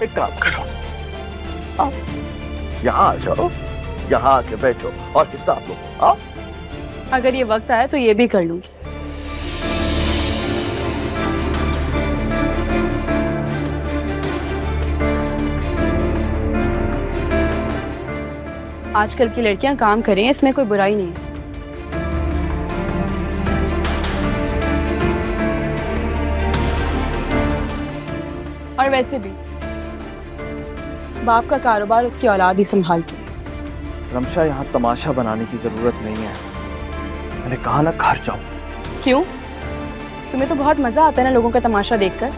एक काम करो, आप यहाँ आ जाओ, यहाँ आके बैठो और हिसाब लो। आओ। अगर ये वक्त आया तो ये भी कर लूंगी। आजकल की लड़कियां काम करें, इसमें कोई बुराई नहीं है। और वैसे भी बाप का कारोबार उसकी औलाद ही संभालती है। रमशा, यहाँ तमाशा बनाने की जरूरत नहीं है। मैंने कहा ना घर जाओ। क्यों? तुम्हें तो बहुत मजा आता है ना लोगों का तमाशा देखकर।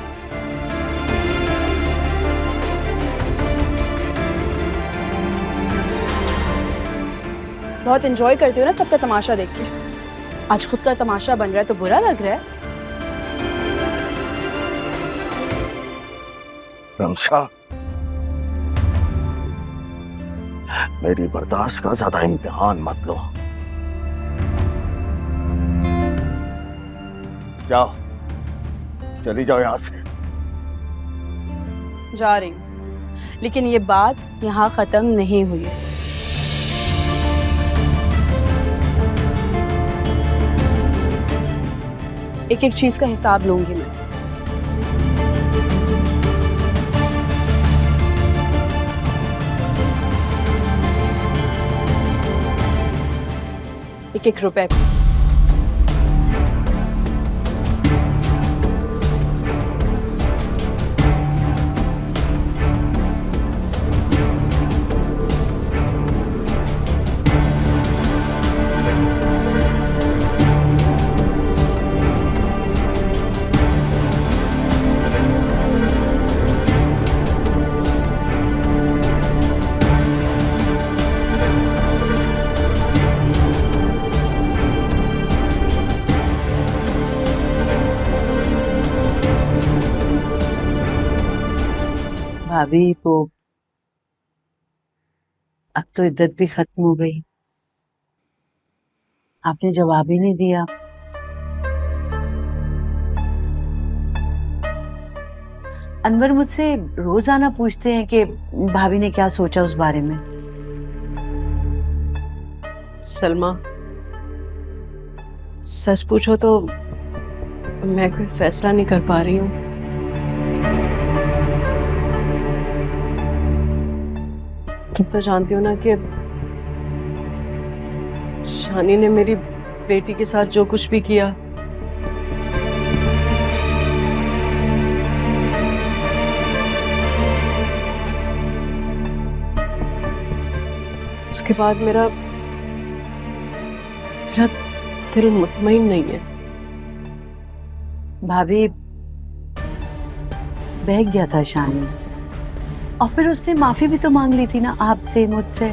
बहुत एंजॉय करते हो ना सबका तमाशा देख के। आज खुद का तमाशा बन रहा है तो बुरा लग रहा है। रमशा, मेरी बर्दाश्त का ज्यादा इम्तिहान मत लो। जाओ, चली जाओ यहां से। जा रही हूँ, लेकिन ये बात यहाँ खत्म नहीं हुई। एक एक चीज का हिसाब लूंगी मैं। एक एक रुपए को। भाभी, वो अब तो इद्दत भी खत्म हो गई। आपने जवाब ही नहीं दिया। अनवर मुझसे रोजाना पूछते हैं कि भाभी ने क्या सोचा उस बारे में। सलमा, सच पूछो तो मैं कोई फैसला नहीं कर पा रही हूँ। तुम तो जानती हो ना कि शानी ने मेरी बेटी के साथ जो कुछ भी किया, उसके बाद मेरा दिल मुतमईन नहीं है। भाभी, बहक गया था शानी, और फिर उसने माफी भी तो मांग ली थी ना आपसे, मुझसे।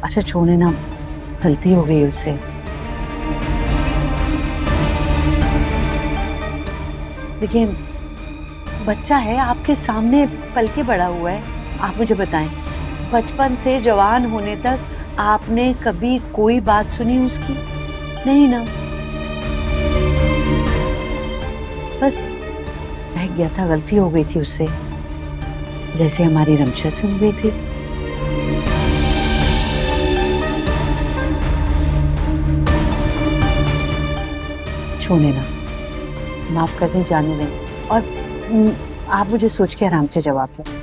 अच्छा छोड़े ना, गलती हो गई उससे। देखिए, बच्चा है, आपके सामने पल के बड़ा हुआ है। आप मुझे बताएं, बचपन से जवान होने तक आपने कभी कोई बात सुनी उसकी? नहीं ना। बस बहक गया था, गलती हो गई थी उससे, जैसे हमारी रमशा से हो गई थी। छोड़े ना, माफ कर दें, जाने दें, और आप मुझे सोच के आराम से जवाब दें।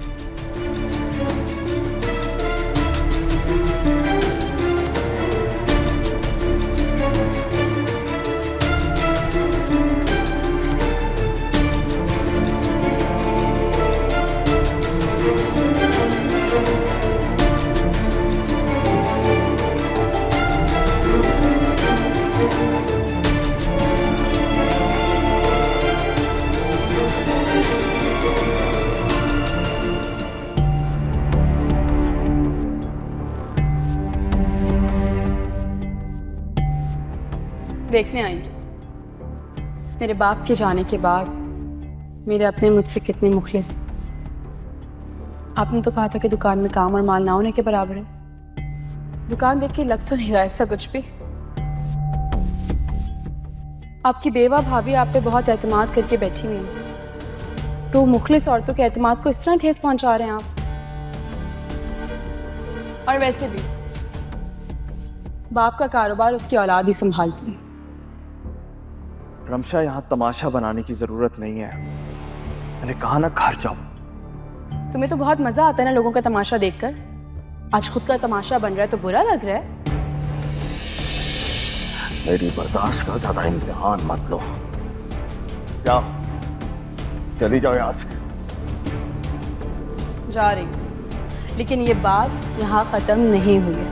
देखने आई मेरे बाप के जाने के बाद मेरे अपने मुझसे कितने मुखलिस। आपने तो कहा था कि दुकान में काम और माल ना होने के बराबर है। दुकान देख के लग तो नहीं रहा ऐसा कुछ भी। आपकी बेवा भाभी आप पे बहुत एतमाद करके बैठी हुई है, तो मुखलिस औरतों के एतमाद को इस तरह ठेस पहुंचा रहे हैं आप। और वैसे भी बाप का कारोबार उसकी औलाद ही संभालती है। रमशा, यहाँ तमाशा बनाने की जरूरत नहीं है। मैंने कहा ना घर जाओ। तुम्हें तो बहुत मजा आता है ना लोगों का तमाशा देखकर। आज खुद का तमाशा बन रहा है तो बुरा लग रहा है। मेरी बर्दाश्त का ज्यादा इम्तिहान मत लो। जाओ, चली जाओ यहाँ से। जा रही हूं, लेकिन ये बात यहाँ खत्म नहीं हुई है।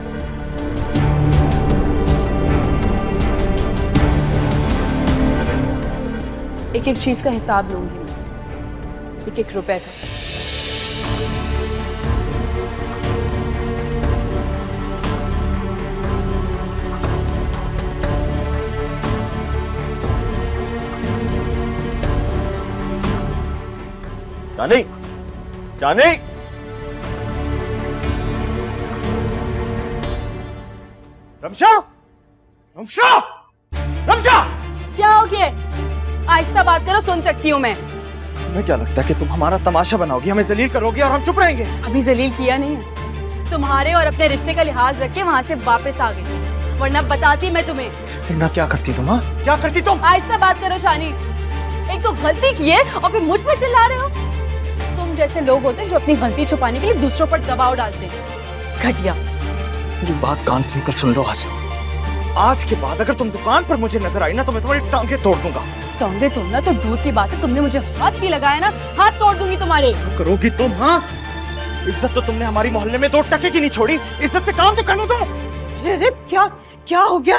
एक एक चीज का हिसाब लूंगी मैं, एक एक रुपए का। जानी, जानी, रमशा, रमशा, रमशा। क्या हो गया? आहिस्ता बात करो, सुन सकती हूँ मैं। तुम्हें क्या लगता है कि तुम हमारा तमाशा बनाओगी, हमें जलील करोगी और हम चुप रहेंगे? अभी जलील किया नहीं है, तुम्हारे और अपने रिश्ते का लिहाज रख के वहाँ से वापस आ गई, वरना बताती मैं तुम्हें। वरना क्या करती तुम? हाँ, क्या करती तुम? आहिस्ता बात करो शानी, एक तो गलती की है और फिर मुझ पर चिल्ला रहे हो। तुम जैसे लोग होते हैं जो अपनी गलती छुपाने के लिए दूसरों पर दबाव डालते हैं। घटिया। मेरी बात कान खोलकर सुन लो। आज के बाद अगर तुम दुकान पर मुझे नजर आई ना तो मैं तुम्हारी टांगे तोड़ दूंगा। टांगे तोड़ना तो दूर की बात है, तुमने मुझे हाथ भी लगाया ना, हाथ तोड़ दूंगी तुम्हारे। करोगी तुम? हाँ, इज्जत तो तुमने हमारी मोहल्ले में 2 टके की नहीं छोड़ी। इज्जत से काम तो करने दो। अरे क्या क्या हो गया?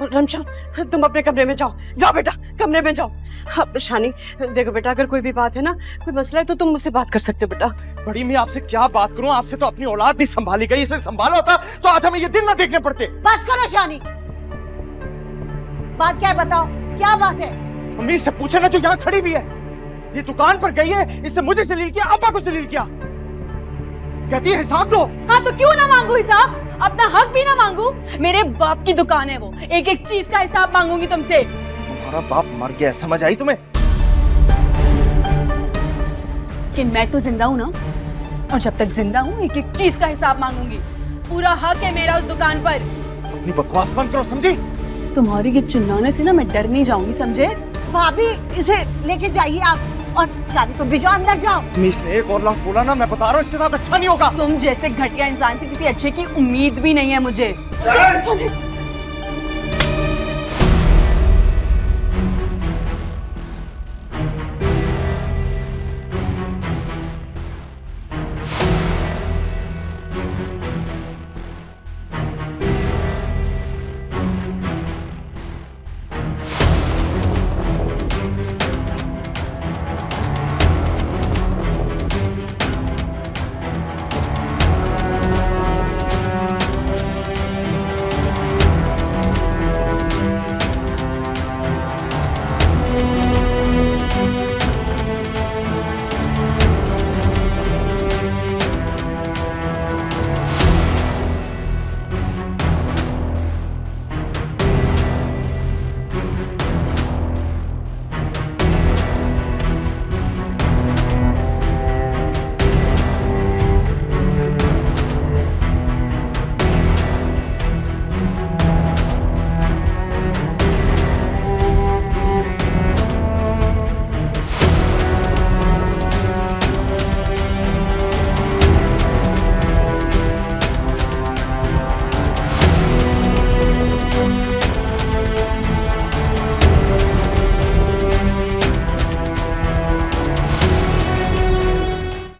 रमशा, तुम अपने कमरे में जाओ। जाओ बेटा, कमरे में जाओ। हाँ, शानी देखो बेटा, अगर कोई भी बात है ना, कोई मसला है तो तुम मुझसे बात कर सकते हो बेटा। बड़ी मैं आपसे क्या बात करूं? आपसे तो अपनी औलाद नहीं संभाली गई। इसे संभाला होता तो आज हमें ये दिन ना देखने पड़ते। बस करो शानी, बात क्या है बताओ, क्या बात है? अम्मी से पूछे ना, जो यहाँ खड़ी हुई है। ये दुकान पर गई है, इससे मुझे जलील किया, अब्बा को जलील किया। कहती है हिसाब दो। हाँ तो क्यों ना मांगू हिसाब? अपना हक भी ना मांगू? मेरे बाप की दुकान है वो, एक एक चीज का हिसाब मांगूंगी तुमसे। तुम्हारा बाप मर गया, समझ आई तुम्हें? कि मैं तो जिंदा हूँ ना, और जब तक जिंदा हूँ एक एक चीज का हिसाब मांगूंगी। पूरा हक है मेरा उस दुकान पर। अपनी बकवास बंद करो, समझी? तुम्हारी ये चिल्लाने से ना मैं डर नहीं जाऊंगी, समझे? भाभी, इसे लेके जाइए आप, और शानी तुम भी जाओ, अंदर जाओ। इसने एक और लफ्ज़ बोला ना, मैं बता रहा हूँ इसके साथ अच्छा नहीं होगा। तुम जैसे घटिया इंसान से किसी अच्छे की उम्मीद भी नहीं है मुझे।